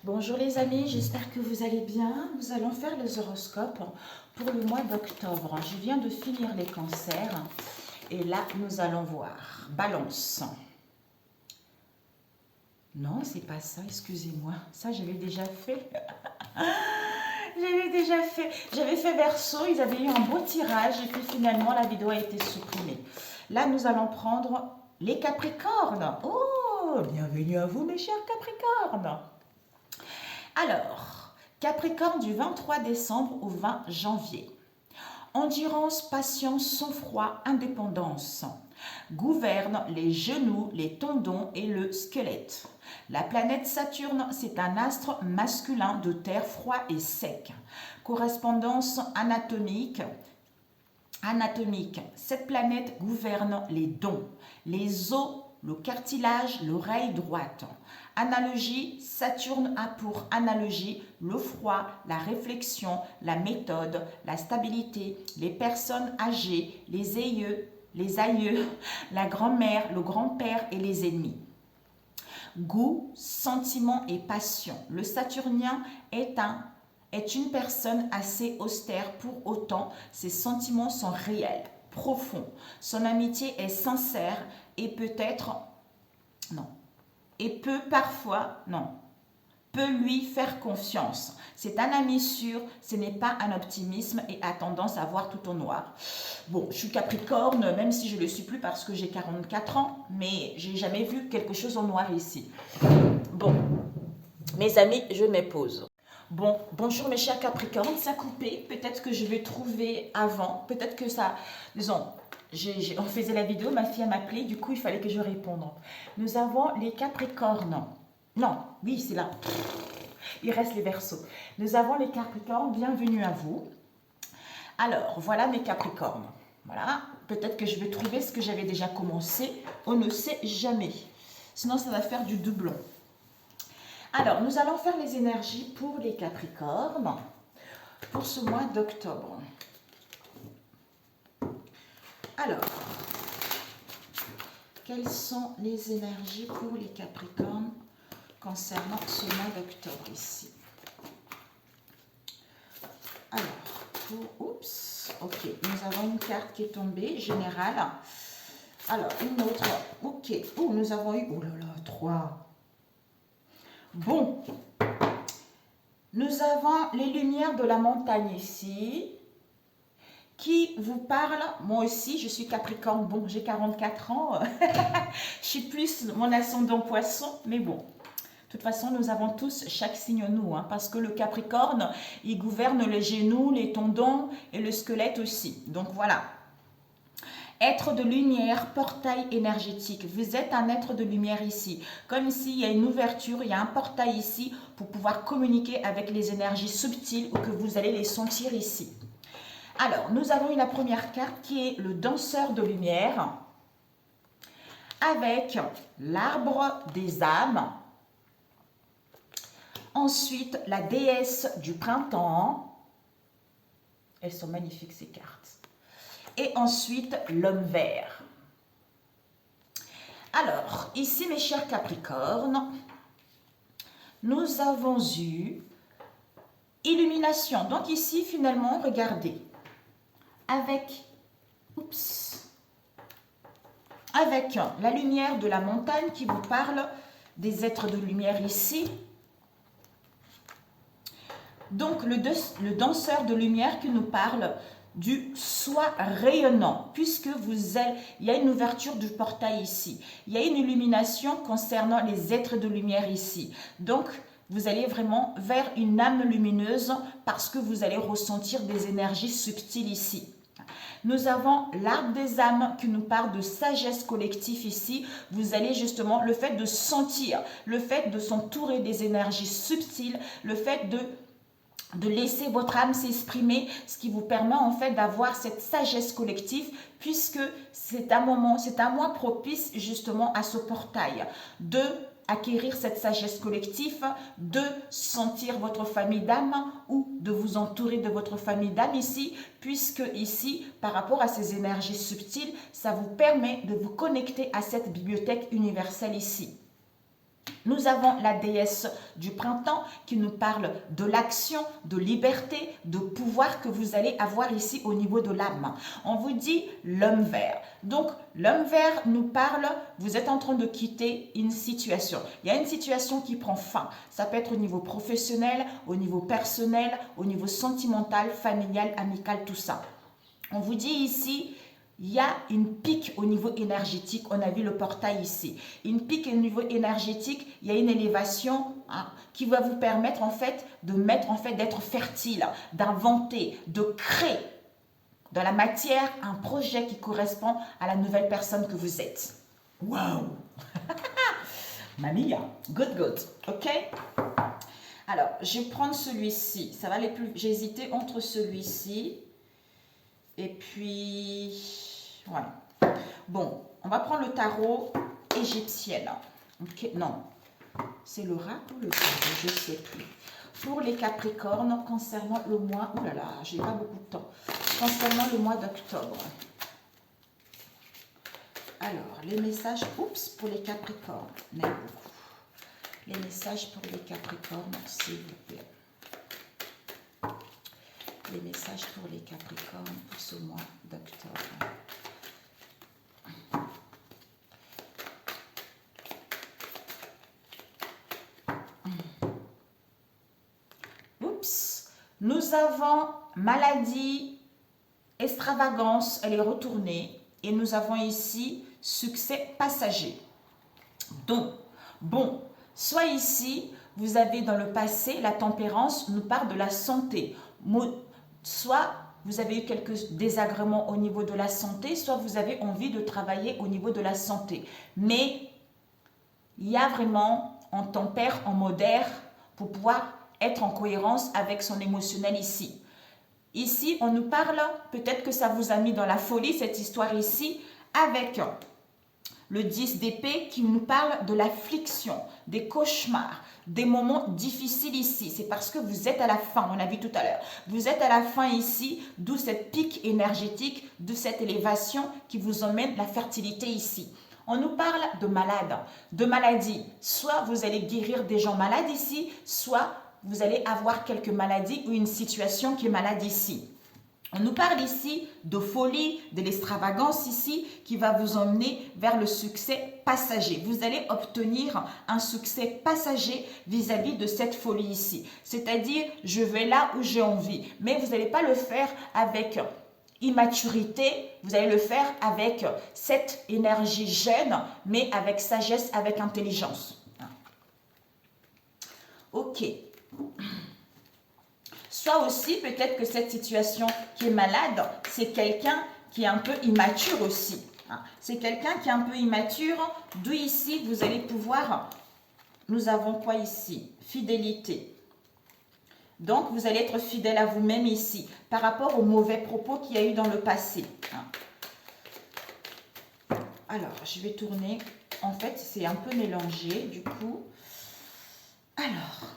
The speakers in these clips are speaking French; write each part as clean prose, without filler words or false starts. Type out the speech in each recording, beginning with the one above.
Bonjour les amis, j'espère que vous allez bien. Nous allons faire les horoscopes pour le mois d'octobre. Je viens de finir les cancers et là nous allons voir. Balance. Non, c'est pas ça, excusez-moi. Ça j'avais déjà fait. J'avais fait Verseau, ils avaient eu un beau tirage et puis finalement la vidéo a été supprimée. Là nous allons prendre les Capricornes. Oh, bienvenue à vous mes chers Capricornes. Alors, Capricorne du 23 décembre au 20 janvier. Endurance, patience, sang-froid, indépendance. Gouverne les genoux, les tendons et le squelette. La planète Saturne, c'est un astre masculin de terre froid et sec. Correspondance anatomique. Cette planète gouverne les dons, les os, le cartilage, l'oreille droite. Analogie, Saturne a pour analogie le froid, la réflexion, la méthode, la stabilité, les personnes âgées, les aïeux, la grand-mère, le grand-père et les ennemis. Goût, sentiment et passion. Le Saturnien est une personne assez austère, pour autant ses sentiments sont réels, profonds. Son amitié est sincère et peut lui faire confiance. C'est un ami sûr, ce n'est pas un optimisme et a tendance à voir tout en noir. Bon, je suis Capricorne, même si je ne le suis plus parce que j'ai 44 ans, mais j'ai jamais vu quelque chose en noir ici. Bon, mes amis, je me pose. Bon, bonjour mes chers Capricornes, ça a coupé, peut-être que je vais trouver avant, peut-être que ça, disons, on faisait la vidéo, ma fille m'a appelé, du coup il fallait que je réponde. Nous avons les Capricornes, non, oui c'est là, il reste les Verseaux. Nous avons les Capricornes, bienvenue à vous. Alors, voilà mes Capricornes, voilà, peut-être que je vais trouver ce que j'avais déjà commencé, on ne sait jamais, sinon ça va faire du doublon. Alors, nous allons faire les énergies pour les Capricornes pour ce mois d'octobre. Alors, quelles sont les énergies pour les Capricornes concernant ce mois d'octobre ici? Alors, ok, nous avons une carte qui est tombée, générale. Alors, une autre, ok, nous avons eu, oh là là, 3. Bon, nous avons les lumières de la montagne ici, qui vous parlent. Moi aussi, je suis Capricorne, bon, j'ai 44 ans, je suis plus mon ascendant poisson, mais bon. De toute façon, nous avons tous chaque signe nous, hein, parce que le Capricorne, il gouverne les genoux, les tendons et le squelette aussi. Donc voilà. Être de lumière, portail énergétique. Vous êtes un être de lumière ici. Comme ici, il y a une ouverture, il y a un portail ici pour pouvoir communiquer avec les énergies subtiles ou que vous allez les sentir ici. Alors, nous avons la première carte qui est le danseur de lumière avec l'arbre des âmes. Ensuite, la déesse du printemps. Elles sont magnifiques ces cartes. Et ensuite, l'homme vert. Alors, ici, mes chers Capricornes, nous avons eu illumination. Donc ici, finalement, regardez, avec la lumière de la montagne qui vous parle des êtres de lumière ici. Donc, le danseur de lumière qui nous parle du soi rayonnant, puisque il y a une ouverture du portail ici. Il y a une illumination concernant les êtres de lumière ici. Donc, vous allez vraiment vers une âme lumineuse parce que vous allez ressentir des énergies subtiles ici. Nous avons l'arbre des âmes qui nous parle de sagesse collective ici. Vous allez justement, le fait de sentir, le fait de s'entourer des énergies subtiles, le fait de laisser votre âme s'exprimer, ce qui vous permet en fait d'avoir cette sagesse collective, puisque c'est un mois propice justement à ce portail, de acquérir cette sagesse collective, de sentir votre famille d'âme ou de vous entourer de votre famille d'âme ici, puisque ici, par rapport à ces énergies subtiles, ça vous permet de vous connecter à cette bibliothèque universelle ici. Nous avons la déesse du printemps qui nous parle de l'action, de liberté, de pouvoir que vous allez avoir ici au niveau de l'âme. On vous dit l'homme vert. Donc, l'homme vert nous parle, vous êtes en train de quitter une situation. Il y a une situation qui prend fin. Ça peut être au niveau professionnel, au niveau personnel, au niveau sentimental, familial, amical, tout ça. On vous dit ici, il y a une pique au niveau énergétique. On a vu le portail ici. Une pique au niveau énergétique, il y a une élévation qui va vous permettre en fait d'être fertile, d'inventer, de créer dans la matière un projet qui correspond à la nouvelle personne que vous êtes. Waouh! Mamia, good, ok? Alors, je vais prendre celui-ci. Ça va aller plus. J'ai hésité entre celui-ci et puis, ouais. Bon, on va prendre le tarot égyptien. Ok, non, c'est l'oracle ou le tarot, je ne sais plus. Pour les Capricornes, concernant le mois, oh là là, j'ai pas beaucoup de temps. Concernant le mois d'octobre. Alors, les messages, pour les Capricornes, mais beaucoup. Les messages pour les Capricornes, s'il vous plaît. Les messages pour les Capricornes pour ce mois d'octobre. Nous avons maladie, extravagance, elle est retournée. Et nous avons ici succès passager. Donc, bon, soit ici, vous avez dans le passé, la tempérance nous parle de la santé. Soit vous avez eu quelques désagréments au niveau de la santé, soit vous avez envie de travailler au niveau de la santé. Mais il y a vraiment, on tempère, on modère pour pouvoir être en cohérence avec son émotionnel ici. Ici, on nous parle, peut-être que ça vous a mis dans la folie, cette histoire ici, avec le 10 d'épée qui nous parle de l'affliction, des cauchemars, des moments difficiles ici. C'est parce que vous êtes à la fin, on a vu tout à l'heure. Vous êtes à la fin ici, d'où cette pique énergétique, de cette élévation qui vous emmène la fertilité ici. On nous parle de malades, de maladies. Soit vous allez guérir des gens malades ici, soit vous allez avoir quelques maladies ou une situation qui est malade ici. On nous parle ici de folie, de l'extravagance ici qui va vous emmener vers le succès passager. Vous allez obtenir un succès passager vis-à-vis de cette folie ici. C'est-à-dire, je vais là où j'ai envie. Mais vous n'allez pas le faire avec immaturité, vous allez le faire avec cette énergie jeune, mais avec sagesse, avec intelligence. Ok. Soit aussi, peut-être que cette situation qui est malade, c'est quelqu'un qui est un peu immature aussi. C'est quelqu'un qui est un peu immature, d'où ici, vous allez pouvoir... Nous avons quoi ici? Fidélité. Donc, vous allez être fidèle à vous-même ici, par rapport aux mauvais propos qu'il y a eu dans le passé. Alors, je vais tourner. En fait, c'est un peu mélangé, du coup. Alors...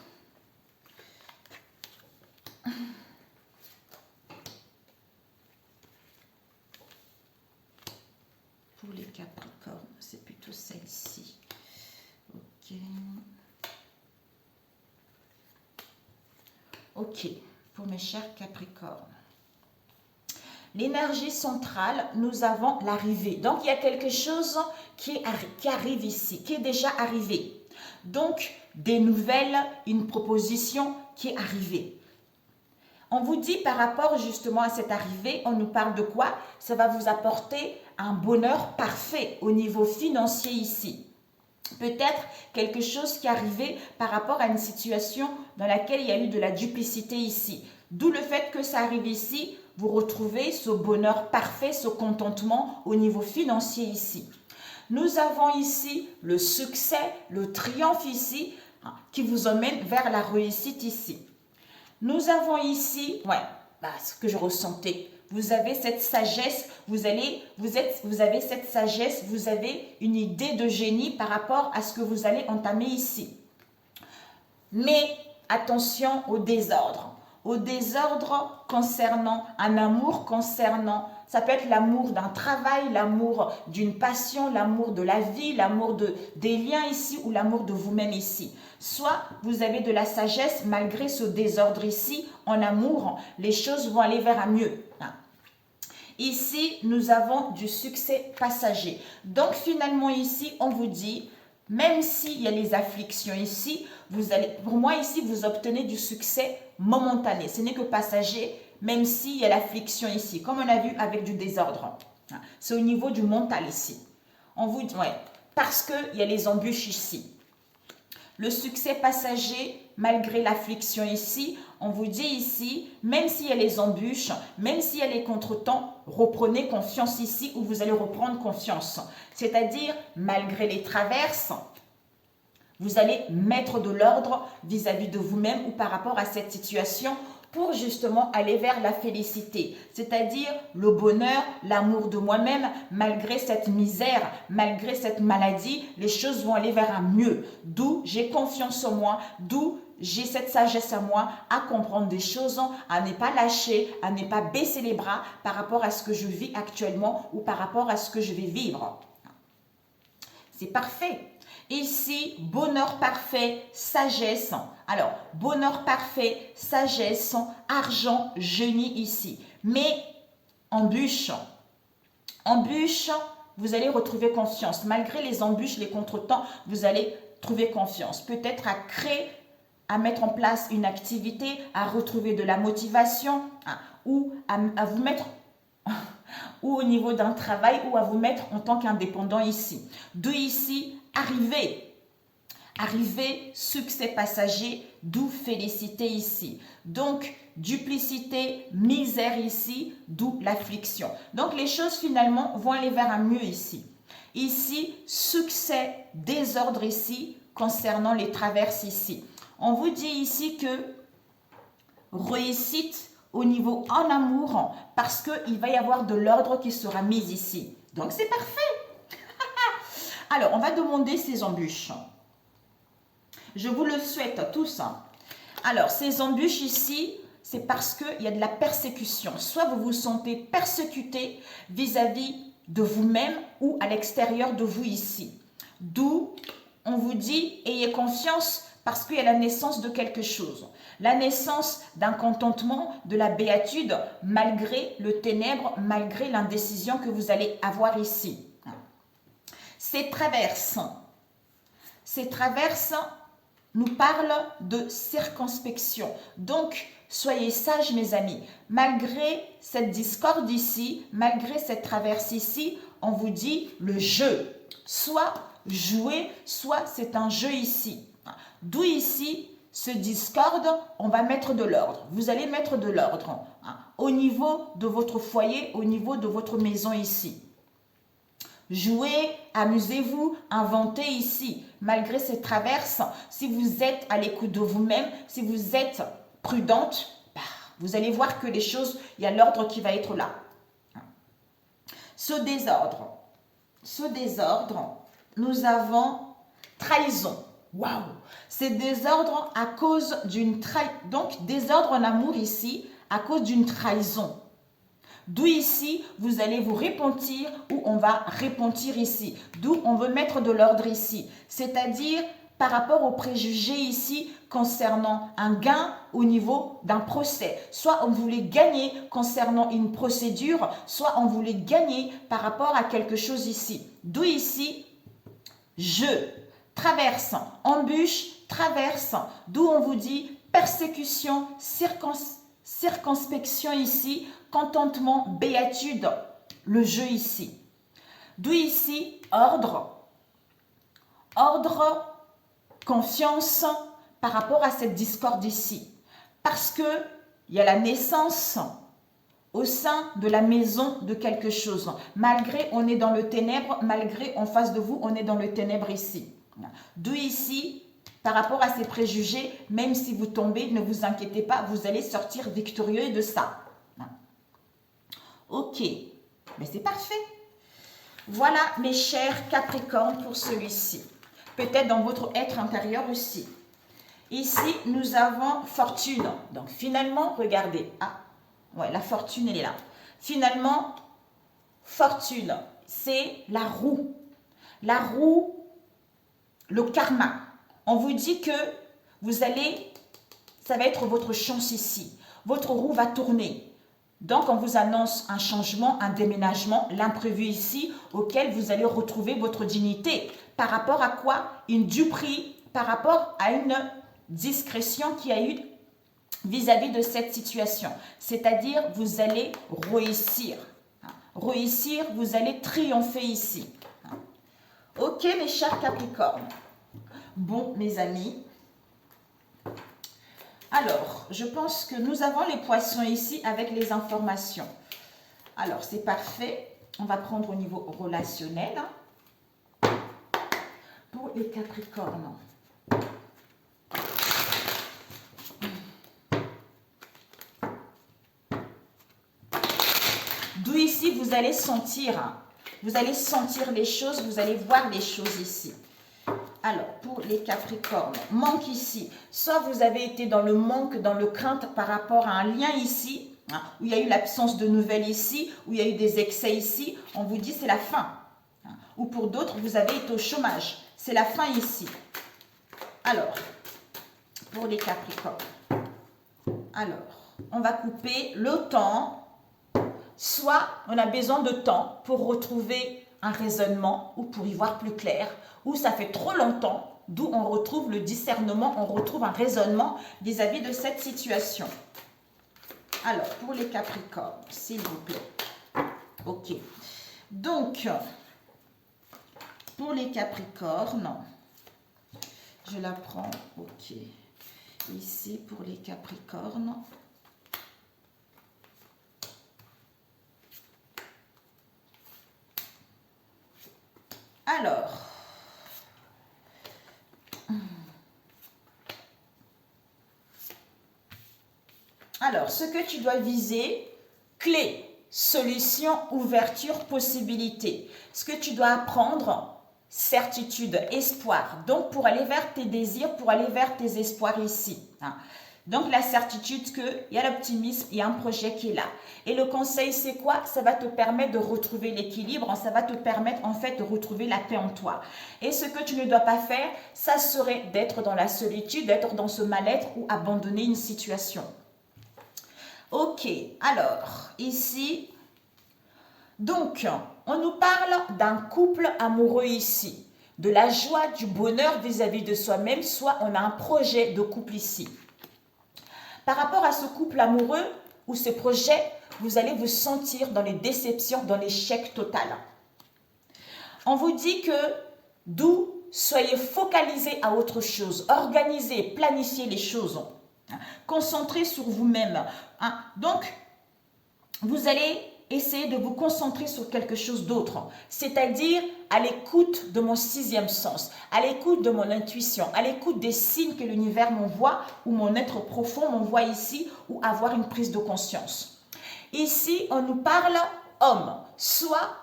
Pour les Capricornes, c'est plutôt celle-ci. Ok. Ok, pour mes chers Capricornes. L'énergie centrale, nous avons l'arrivée. Donc, il y a quelque chose qui arrive ici, qui est déjà arrivé. Donc, des nouvelles, une proposition qui est arrivée. On vous dit par rapport justement à cette arrivée, on nous parle de quoi? Ça va vous apporter un bonheur parfait au niveau financier ici. Peut-être quelque chose qui est arrivé par rapport à une situation dans laquelle il y a eu de la duplicité ici. D'où le fait que ça arrive ici, vous retrouvez ce bonheur parfait, ce contentement au niveau financier ici. Nous avons ici le succès, le triomphe ici, qui vous emmène vers la réussite ici. Nous avons ici, ce que je ressentais. Vous avez cette sagesse, vous avez cette sagesse, vous avez une idée de génie par rapport à ce que vous allez entamer ici. Mais attention au désordre concernant un amour, concernant Ça peut être l'amour d'un travail, l'amour d'une passion, l'amour de la vie, l'amour des liens ici ou l'amour de vous-même ici. Soit vous avez de la sagesse malgré ce désordre ici. En amour, les choses vont aller vers un mieux. Ici, nous avons du succès passager. Donc finalement ici, on vous dit, même s'il y a les afflictions ici, pour moi ici, vous obtenez du succès momentané. Ce n'est que passager, même s'il y a l'affliction ici, comme on a vu avec du désordre. C'est au niveau du mental ici. On vous dit, ouais, parce qu'il y a les embûches ici. Le succès passager, malgré l'affliction ici, on vous dit ici, même s'il y a les embûches, même s'il y a les contretemps, reprenez confiance ici où vous allez reprendre confiance. C'est-à-dire, malgré les traverses, vous allez mettre de l'ordre vis-à-vis de vous-même ou par rapport à cette situation pour justement aller vers la félicité, c'est-à-dire le bonheur, l'amour de moi-même, malgré cette misère, malgré cette maladie, les choses vont aller vers un mieux. D'où j'ai confiance en moi, d'où j'ai cette sagesse à moi à comprendre des choses, à ne pas lâcher, à ne pas baisser les bras par rapport à ce que je vis actuellement ou par rapport à ce que je vais vivre. C'est parfait. Ici, bonheur parfait, sagesse. Alors, bonheur parfait, sagesse, argent, génie ici. Mais embûche. Embûche, vous allez retrouver confiance. Malgré les embûches, les contretemps, vous allez trouver confiance. Peut-être à créer, à mettre en place une activité, à retrouver de la motivation ou à vous mettre ou au niveau d'un travail ou à vous mettre en tant qu'indépendant ici. D'où ici, arriver, succès passager, d'où félicité ici. Donc, duplicité, misère ici, d'où l'affliction. Donc, les choses finalement vont aller vers un mieux ici. Ici, succès, désordre ici, concernant les traverses ici. On vous dit ici que réussite au niveau en amour, parce qu'il va y avoir de l'ordre qui sera mis ici. Donc, c'est parfait. Alors, on va demander ces embûches. Je vous le souhaite tous. Alors, ces embûches ici, c'est parce qu'il y a de la persécution. Soit vous vous sentez persécuté vis-à-vis de vous-même ou à l'extérieur de vous ici. D'où on vous dit, ayez confiance parce qu'il y a la naissance de quelque chose. La naissance d'un contentement, de la béatitude, malgré le ténèbre, malgré l'indécision que vous allez avoir ici. Ces traverses nous parlent de circonspection. Donc, soyez sages, mes amis. Malgré cette discorde ici, malgré cette traverse ici, on vous dit le jeu. Soit jouer, soit c'est un jeu ici. D'où ici, ce discorde, on va mettre de l'ordre. Vous allez mettre de l'ordre au niveau de votre foyer, au niveau de votre maison ici. Jouez, amusez-vous, inventez ici. Malgré ces traverses, si vous êtes à l'écoute de vous-même, si vous êtes prudente, vous allez voir que les choses, il y a l'ordre qui va être là. Ce désordre, nous avons trahison. Waouh! C'est désordre à cause d'une trahison. Donc, désordre en amour ici, à cause d'une trahison. D'où ici, vous allez vous repentir ou on va repentir ici. D'où on veut mettre de l'ordre ici. C'est-à-dire par rapport aux préjugés ici concernant un gain au niveau d'un procès. Soit on voulait gagner concernant une procédure, soit on voulait gagner par rapport à quelque chose ici. D'où ici, jeu, traverse, embûche, traverse. D'où on vous dit persécution, circonspection ici, contentement, béatitude, le jeu ici. D'où ici, ordre, confiance par rapport à cette discorde ici. Parce que il y a la naissance au sein de la maison de quelque chose. Malgré on est dans le ténèbre, malgré en face de vous, on est dans le ténèbre ici. D'où ici, par rapport à ces préjugés, même si vous tombez, ne vous inquiétez pas, vous allez sortir victorieux de ça. Ok, mais c'est parfait. Voilà mes chers Capricornes pour celui-ci. Peut-être dans votre être intérieur aussi. Ici, nous avons fortune. Donc finalement, regardez. Ah, ouais, la fortune, elle est là. Finalement, fortune, c'est la roue. La roue, le karma. On vous dit que vous allez, ça va être votre chance ici. Votre roue va tourner. Donc, on vous annonce un changement, un déménagement, l'imprévu ici, auquel vous allez retrouver votre dignité. Par rapport à quoi? Une duperie, par rapport à une discrétion qu'il y a eu vis-à-vis de cette situation. C'est-à-dire, vous allez réussir. Réussir, vous allez triompher ici. Ok, mes chers Capricornes. Bon, mes amis. Alors, je pense que nous avons les poissons ici avec les informations. Alors, c'est parfait. On va prendre au niveau relationnel. Pour les Capricornes. D'où ici, vous allez sentir les choses, vous allez voir les choses ici. Alors, pour les Capricornes, manque ici. Soit vous avez été dans le manque, dans le crainte par rapport à un lien ici, où il y a eu l'absence de nouvelles ici, où il y a eu des excès ici, on vous dit c'est la fin. Ou pour d'autres, vous avez été au chômage. C'est la fin ici. Alors, pour les Capricornes. Alors, on va couper le temps. Soit on a besoin de temps pour retrouver un raisonnement ou pour y voir plus clair, ou ça fait trop longtemps, d'où on retrouve le discernement, on retrouve un raisonnement vis-à-vis de cette situation. Alors, pour les Capricornes, s'il vous plaît. Ok. Donc, pour les Capricornes, je la prends, ok. Ici, pour les Capricornes. Alors, ce que tu dois viser, clé, solution, ouverture, possibilité. Ce que tu dois apprendre, certitude, espoir. Donc, pour aller vers tes désirs, pour aller vers tes espoirs ici. Donc, la certitude qu'il y a l'optimisme, il y a un projet qui est là. Et le conseil, c'est quoi? Ça va te permettre de retrouver l'équilibre, ça va te permettre en fait de retrouver la paix en toi. Et ce que tu ne dois pas faire, ça serait d'être dans la solitude, d'être dans ce mal-être ou abandonner une situation. Ok, alors, ici, donc, on nous parle d'un couple amoureux ici, de la joie, du bonheur vis-à-vis de soi-même, soit on a un projet de couple ici. Par rapport à ce couple amoureux ou ce projet, vous allez vous sentir dans les déceptions, dans l'échec total. On vous dit que d'où soyez focalisés à autre chose, organisez, planifiez les choses, concentrez sur vous-même. Donc, vous allez essayer de vous concentrer sur quelque chose d'autre, c'est-à-dire à l'écoute de mon sixième sens, à l'écoute de mon intuition, à l'écoute des signes que l'univers m'envoie ou mon être profond m'envoie ici, ou avoir une prise de conscience. Ici, on nous parle homme, soit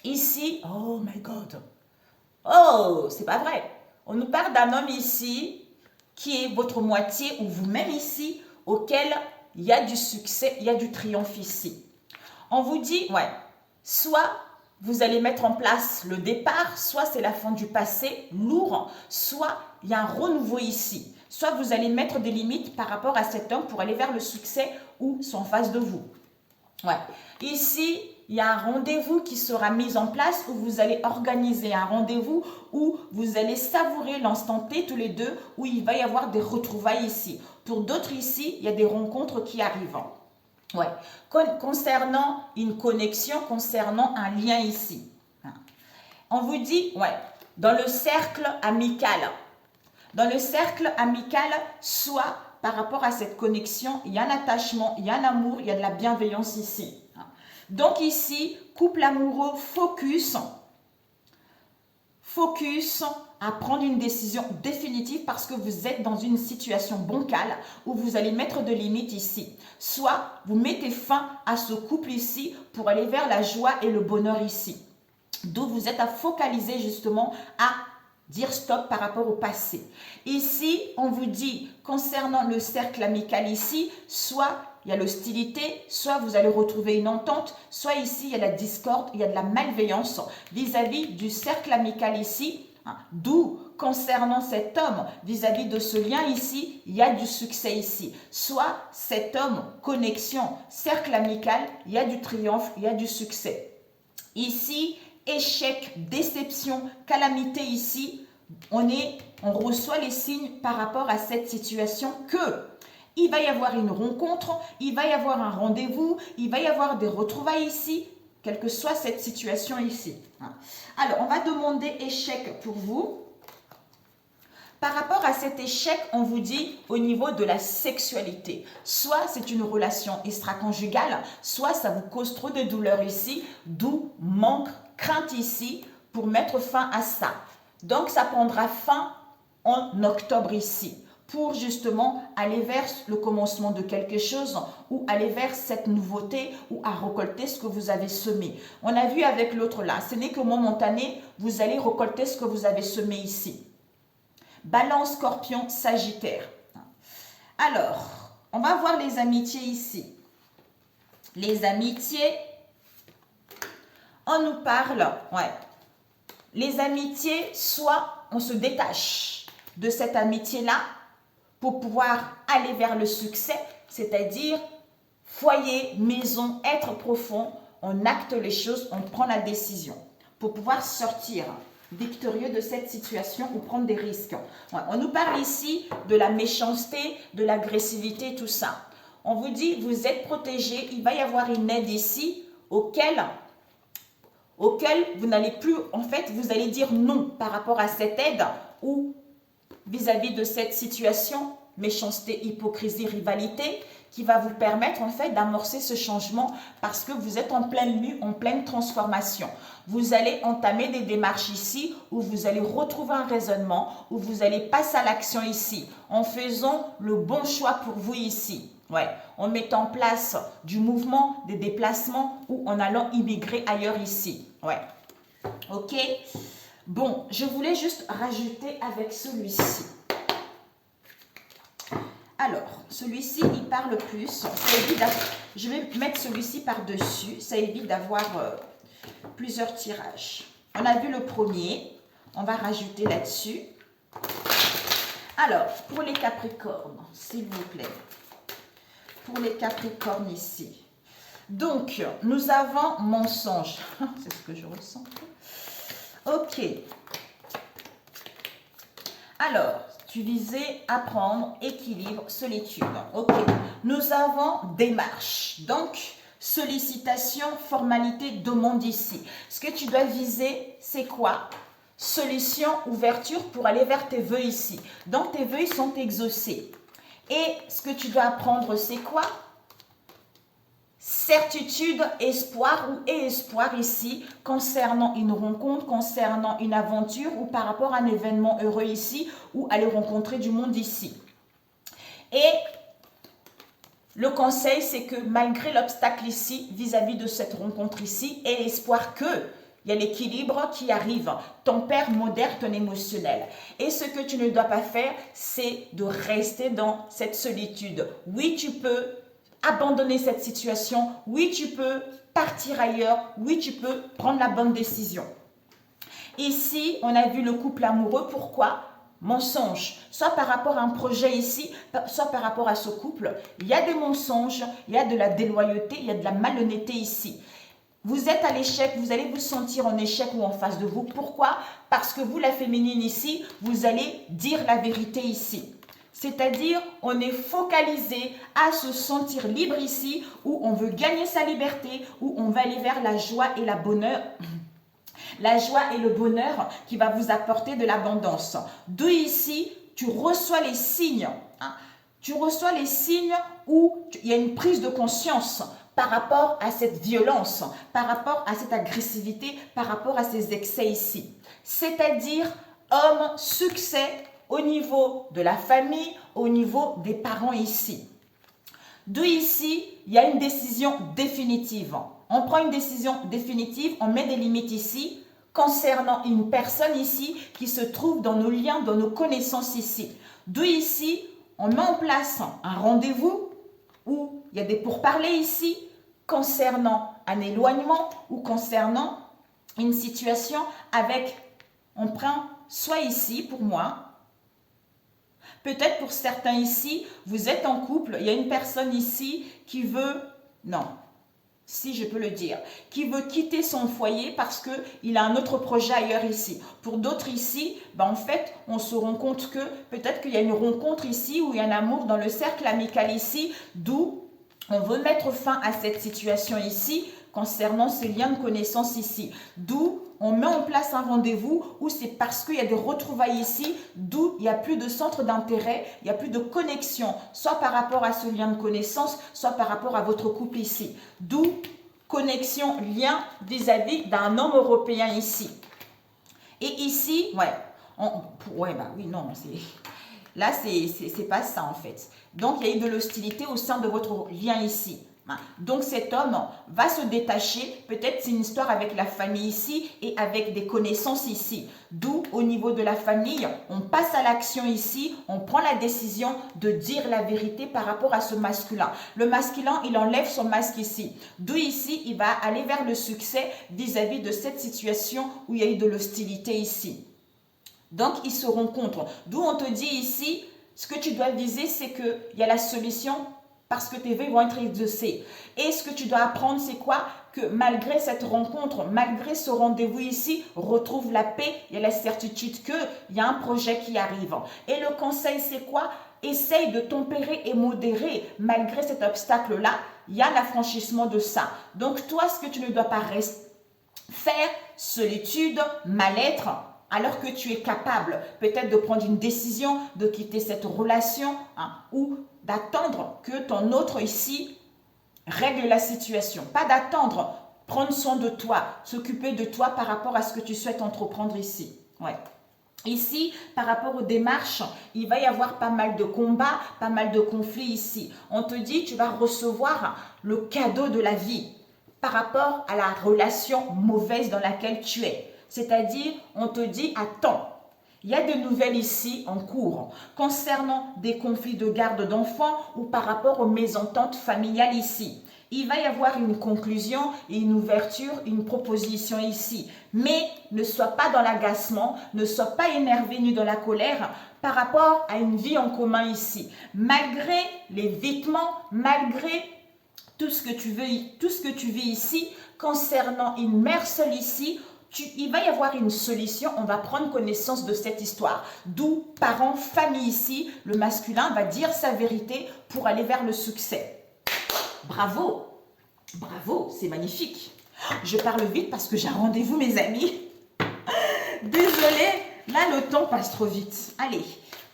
ici, oh my God, oh, c'est pas vrai, on nous parle d'un homme ici qui est votre moitié ou vous-même ici, auquel il y a du succès, il y a du triomphe ici. On vous dit, ouais, soit vous allez mettre en place le départ, soit c'est la fin du passé, lourd, soit il y a un renouveau ici. Soit vous allez mettre des limites par rapport à cet homme pour aller vers le succès ou sont en face de vous. Ouais. Ici, il y a un rendez-vous qui sera mis en place où vous allez organiser un rendez-vous où vous allez savourer l'instant T tous les deux, où il va y avoir des retrouvailles ici. Pour d'autres ici, il y a des rencontres qui arrivent. Ouais. Concernant une connexion, concernant un lien ici. On vous dit, ouais, dans le cercle amical. Dans le cercle amical, soit par rapport à cette connexion, il y a un attachement, il y a un amour, il y a de la bienveillance ici. Donc ici, couple amoureux, focus à prendre une décision définitive parce que vous êtes dans une situation bancale où vous allez mettre de limites ici. Soit vous mettez fin à ce couple ici pour aller vers la joie et le bonheur ici. D'où vous êtes à focaliser justement à dire stop par rapport au passé. Ici, on vous dit, concernant le cercle amical ici, soit il y a l'hostilité, soit vous allez retrouver une entente, soit ici, il y a la discorde, il y a de la malveillance vis-à-vis du cercle amical ici. D'où, concernant cet homme, vis-à-vis de ce lien ici, il y a du succès ici. Soit cet homme, connexion, cercle amical, il y a du triomphe, il y a du succès. Ici, échec, déception, calamité ici, on reçoit les signes par rapport à cette situation que il va y avoir une rencontre, il va y avoir un rendez-vous, il va y avoir des retrouvailles ici, quelle que soit cette situation ici. Alors, on va demander échec pour vous. Par rapport à cet échec, on vous dit au niveau de la sexualité. Soit c'est une relation extra-conjugale, soit ça vous cause trop de douleurs ici, d'où manque, crainte ici pour mettre fin à ça. Donc, ça prendra fin en octobre ici pour justement aller vers le commencement de quelque chose ou aller vers cette nouveauté ou à récolter ce que vous avez semé. On a vu avec l'autre là, ce n'est que momentané, vous allez récolter ce que vous avez semé ici. Balance, Scorpion, Sagittaire. Alors, on va voir les amitiés ici. Les amitiés, on nous parle, les amitiés, soit on se détache de cette amitié-là pour pouvoir aller vers le succès, c'est-à-dire foyer, maison, être profond, on acte les choses, on prend la décision pour pouvoir sortir victorieux de cette situation ou prendre des risques. On nous parle ici de la méchanceté, de l'agressivité, tout ça. On vous dit, vous êtes protégé, il va y avoir une aide ici auquel vous n'allez plus, en fait, vous allez dire non par rapport à cette aide ou vis-à-vis de cette situation, méchanceté, hypocrisie, rivalité, qui va vous permettre en fait d'amorcer ce changement parce que vous êtes en pleine mue, en pleine transformation. Vous allez entamer des démarches ici où vous allez retrouver un raisonnement, où vous allez passer à l'action ici, en faisant le bon choix pour vous ici. En mettant en place du mouvement, des déplacements ou en allant immigrer ailleurs ici. Ok. Bon, je voulais juste rajouter avec celui-ci. Alors, celui-ci, il parle plus. Ça évite je vais mettre celui-ci par-dessus. Ça évite d'avoir plusieurs tirages. On a vu le premier. On va rajouter là-dessus. Alors, pour les Capricornes, s'il vous plaît. Pour les Capricornes ici. Donc, nous avons mensonge. C'est ce que je ressens. Ok. Alors, tu visais apprendre, équilibre, solitude. Ok. Nous avons démarche. Donc, sollicitation, formalité, demande ici. Ce que tu dois viser, c'est quoi? Solution, ouverture pour aller vers tes vœux ici. Donc, tes vœux sont exaucés. Et ce que tu dois apprendre, c'est quoi? Certitude, espoir ou espoir ici concernant une rencontre, concernant une aventure ou par rapport à un événement heureux ici ou aller rencontrer du monde ici. Et le conseil, c'est que malgré l'obstacle ici, vis-à-vis de cette rencontre ici, et espoir que il y a l'équilibre qui arrive. Ton père modère ton émotionnel. Et ce que tu ne dois pas faire, c'est de rester dans cette solitude. Oui, tu peux abandonner cette situation. Oui, tu peux partir ailleurs. Oui, tu peux prendre la bonne décision. Ici, on a vu le couple amoureux. Pourquoi? Mensonge. Soit par rapport à un projet ici, soit par rapport à ce couple. Il y a des mensonges, il y a de la déloyauté, il y a de la malhonnêteté ici. Vous êtes à l'échec, vous allez vous sentir en échec ou en face de vous. Pourquoi? Parce que vous, la féminine ici, vous allez dire la vérité ici. C'est-à-dire, on est focalisé à se sentir libre ici, où on veut gagner sa liberté, où on va aller vers la joie et la bonheur. La joie et le bonheur qui va vous apporter de l'abondance. D'où ici, tu reçois les signes. Tu reçois les signes où il y a une prise de conscience par rapport à cette violence, par rapport à cette agressivité, par rapport à ces excès ici. C'est-à-dire, homme, succès au niveau de la famille, au niveau des parents ici. D'où ici, il y a une décision définitive. On prend une décision définitive, on met des limites ici, concernant une personne ici qui se trouve dans nos liens, dans nos connaissances ici. D'où ici, on met en place un rendez-vous ou il y a des pourparlers ici concernant un éloignement ou concernant une situation avec, on prend soit ici pour moi, peut-être pour certains ici, vous êtes en couple, il y a une personne ici qui veut, non, si je peux le dire, qui veut quitter son foyer parce qu'il a un autre projet ailleurs ici. Pour d'autres ici, ben en fait, on se rend compte que peut-être qu'il y a une rencontre ici ou il y a un amour dans le cercle amical ici, d'où on veut mettre fin à cette situation ici concernant ces liens de connaissance ici. D'où on met en place un rendez-vous ou c'est parce qu'il y a des retrouvailles ici, d'où il n'y a plus de centre d'intérêt, il n'y a plus de connexion, soit par rapport à ce lien de connaissance, soit par rapport à votre couple ici. D'où connexion, lien vis-à-vis d'un homme européen ici. Et ici, là, c'est pas ça en fait. Donc, il y a eu de l'hostilité au sein de votre lien ici. Donc, cet homme va se détacher. Peut-être c'est une histoire avec la famille ici et avec des connaissances ici. D'où, au niveau de la famille, on passe à l'action ici. On prend la décision de dire la vérité par rapport à ce masculin. Le masculin, il enlève son masque ici. D'où ici, il va aller vers le succès vis-à-vis de cette situation où il y a eu de l'hostilité ici. Donc, ils se rencontrent. D'où on te dit ici, ce que tu dois viser, c'est qu'il y a la solution parce que tes vœux vont être exaucés. Et ce que tu dois apprendre, c'est quoi? Que malgré cette rencontre, malgré ce rendez-vous ici, retrouve la paix, il y a la certitude qu'il y a un projet qui arrive. Et le conseil, c'est quoi? Essaye de tempérer et modérer. Malgré cet obstacle-là, il y a l'affranchissement de ça. Donc, toi, ce que tu ne dois pas faire, solitude, mal-être, alors que tu es capable peut-être de prendre une décision, de quitter cette relation ou d'attendre que ton autre ici règle la situation. Pas d'attendre, prendre soin de toi, s'occuper de toi par rapport à ce que tu souhaites entreprendre ici. Ouais. Ici, par rapport aux démarches, il va y avoir pas mal de combats, pas mal de conflits ici. On te dit, tu vas recevoir le cadeau de la vie par rapport à la relation mauvaise dans laquelle tu es. C'est-à-dire, on te dit, attends, il y a des nouvelles ici en cours concernant des conflits de garde d'enfants ou par rapport aux mésententes familiales ici. Il va y avoir une conclusion et une ouverture, une proposition ici. Mais ne sois pas dans l'agacement, ne sois pas énervé ni dans la colère par rapport à une vie en commun ici. Malgré l'évitement, malgré tout ce que tu vis ici, concernant une mère seule ici, il va y avoir une solution, on va prendre connaissance de cette histoire. D'où, parents, famille ici, le masculin va dire sa vérité pour aller vers le succès. Bravo, bravo, c'est magnifique. Je parle vite parce que j'ai un rendez-vous, mes amis. Désolée, là le temps passe trop vite. Allez,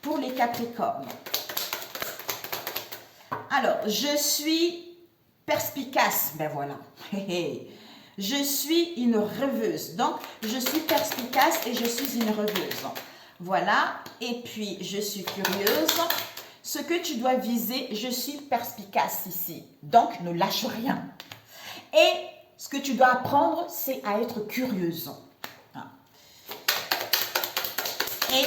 pour les Capricornes. Alors, je suis perspicace, ben voilà. Je suis une rêveuse. Donc, je suis perspicace et je suis une rêveuse. Voilà. Et puis, je suis curieuse. Ce que tu dois viser, je suis perspicace ici. Donc, ne lâche rien. Et ce que tu dois apprendre, c'est à être curieuse. Et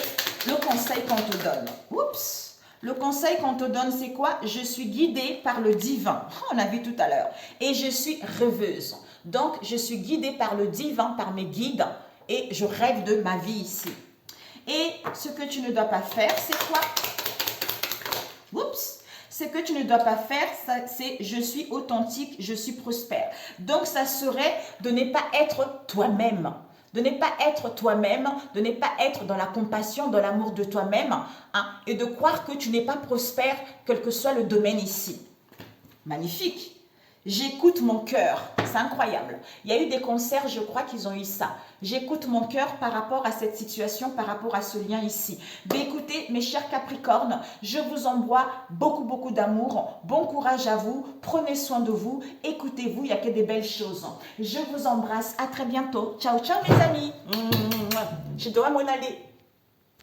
le conseil qu'on te donne. Oups! Le conseil qu'on te donne, c'est quoi? Je suis guidée par le divin. On a vu tout à l'heure. Et je suis rêveuse. Donc, je suis guidée par le divin, par mes guides, et je rêve de ma vie ici. Et ce que tu ne dois pas faire, c'est quoi? Oups! Ce que tu ne dois pas faire, c'est je suis authentique, je suis prospère. Donc, ça serait de ne pas être toi-même. De ne pas être toi-même, de ne pas être dans la compassion, dans l'amour de toi-même, et de croire que tu n'es pas prospère, quel que soit le domaine ici. Magnifique! J'écoute mon cœur, c'est incroyable. Il y a eu des concerts, je crois qu'ils ont eu ça. J'écoute mon cœur par rapport à cette situation, par rapport à ce lien ici. Mais écoutez, mes chers Capricornes, je vous envoie beaucoup, beaucoup d'amour. Bon courage à vous, prenez soin de vous, écoutez-vous, il n'y a que des belles choses. Je vous embrasse, à très bientôt. Ciao, ciao mes amis. Je dois m'en aller.